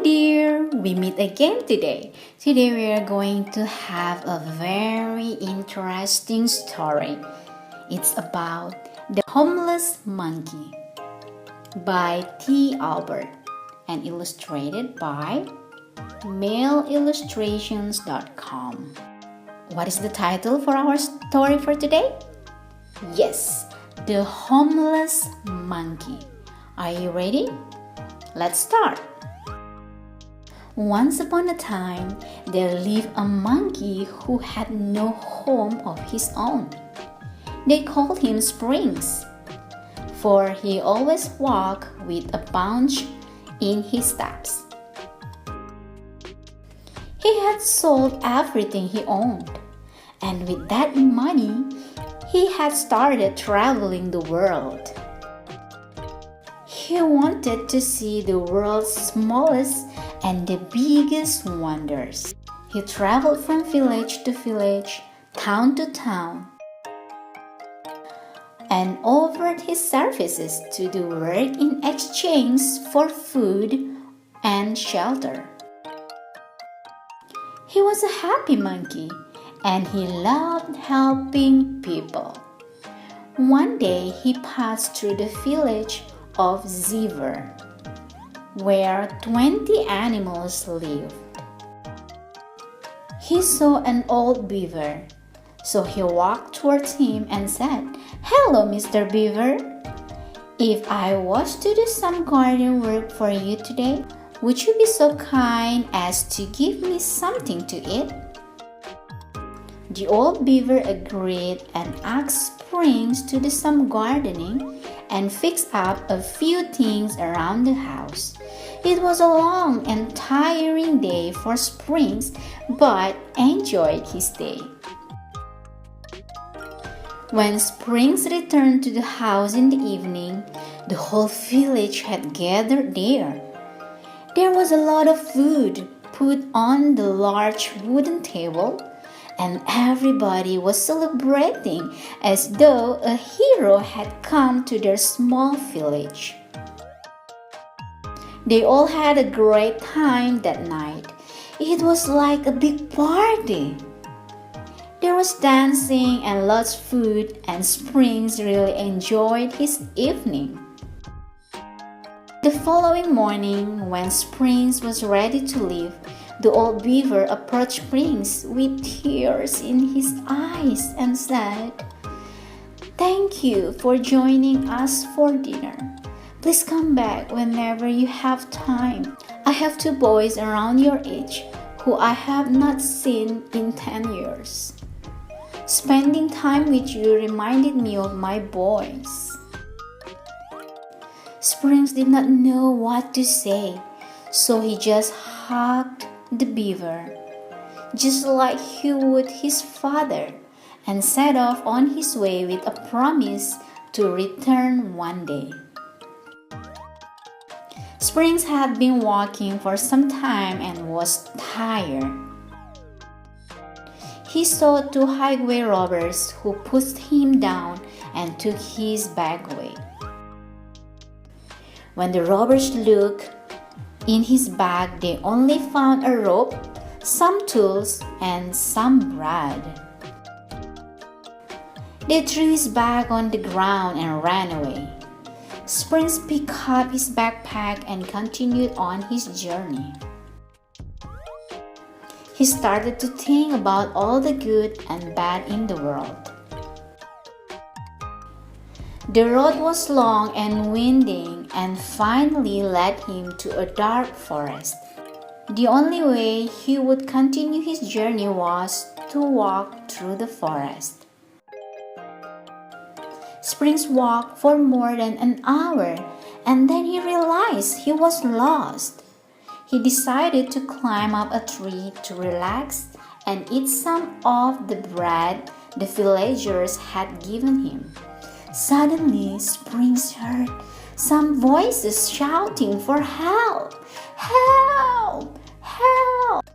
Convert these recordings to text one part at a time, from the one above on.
dear, we meet again today. Today we are going to have a very interesting story. It's about The Homeless Monkey by T. Albert and illustrated by maleillustrations.com. What is the title for our story for today? Yes, The Homeless Monkey. Are you ready? Let's start. Once upon a time, there lived a monkey who had no home of his own. They called him Springs, for he always walked with a bunch in his steps. He had sold everything he owned, and with that money, he had started traveling the world. He wanted to see the world's smallest and the biggest wonders. He traveled from village to village, town to town, and offered his services to do work in exchange for food and shelter. He was a happy monkey, and he loved helping people. One day he passed through the village of Ziver, where 20 animals lived. He saw an old beaver, so he walked towards him and said, "Hello, Mr. Beaver. If I was to do some garden work for you today, would you be so kind as to give me something to eat?" The old beaver agreed and asked Springs to do some gardening and fix up a few things around the house. It was a long and tiring day for Springs, but enjoyed his day. When Springs returned to the house in the evening, the whole village had gathered there. There was a lot of food put on the large wooden table, and everybody was celebrating as though a hero had come to their small village. They all had a great time that night. It was like a big party. There was dancing and lots of food, and Springs really enjoyed his evening. The following morning, when Springs was ready to leave, the old beaver approached Springs with tears in his eyes and said, "Thank you for joining us for dinner. Please come back whenever you have time. I have 2 boys around your age who I have not seen in 10 years. Spending time with you reminded me of my boys." Springs did not know what to say, so he just hugged the beaver, just like he would his father, and set off on his way with a promise to return one day. Springs had been walking for some time and was tired. He saw 2 highway robbers who pushed him down and took his bag away. When the robbers looked in his bag, they only found a rope, some tools, and some bread. They threw his bag on the ground and ran away. Springs picked up his backpack and continued on his journey. He started to think about all the good and bad in the world. The road was long and winding and finally led him to a dark forest. The only way he would continue his journey was to walk through the forest. Springs walked for more than an hour, and then he realized he was lost. He decided to climb up a tree to relax and eat some of the bread the villagers had given him. Suddenly, Springs heard some voices shouting for help. "Help! Help!"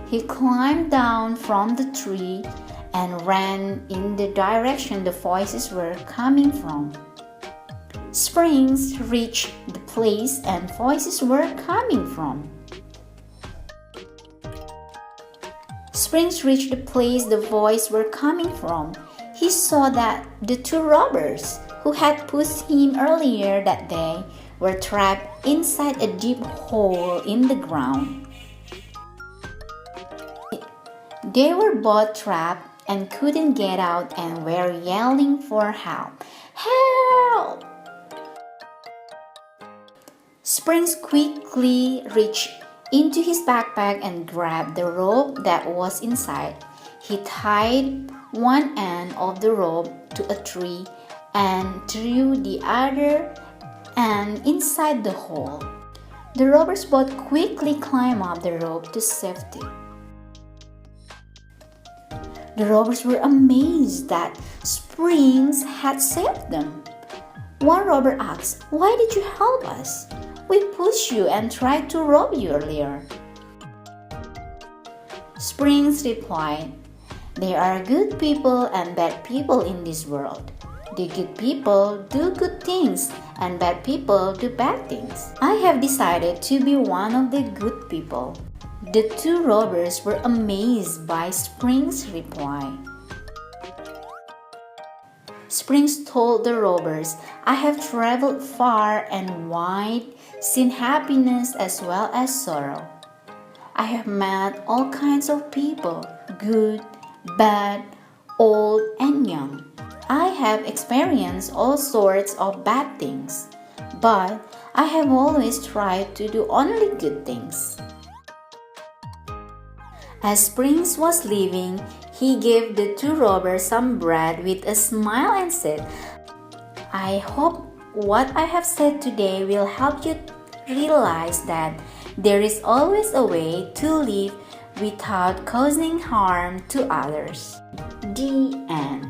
He climbed down from the tree and ran in the direction the voices were coming from. Springs reached the place and voices were coming from. Springs reached the place the voices were coming from. He saw that the two robbers who had pushed him earlier that day were trapped inside a deep hole in the ground. They were both trapped and couldn't get out and were yelling for help. Help! Springs quickly reached into his backpack and grabbed the rope that was inside. He tied one end of the rope to a tree and threw the other end inside the hole. The robbers both quickly climbed up the rope to safety. The robbers were amazed that Springs had saved them. One robber asked, "Why did you help us? We pushed you and tried to rob you earlier." Springs replied, "There are good people and bad people in this world. The good people do good things and bad people do bad things. I have decided to be one of the good people." The two robbers were amazed by Springs' reply. Springs told the robbers, "I have traveled far and wide, seen happiness as well as sorrow. I have met all kinds of people, good, bad, old, and young. I have experienced all sorts of bad things, but I have always tried to do only good things." As Springs was leaving, he gave the two robbers some bread with a smile and said, "I hope what I have said today will help you realize that there is always a way to live without causing harm to others." The end.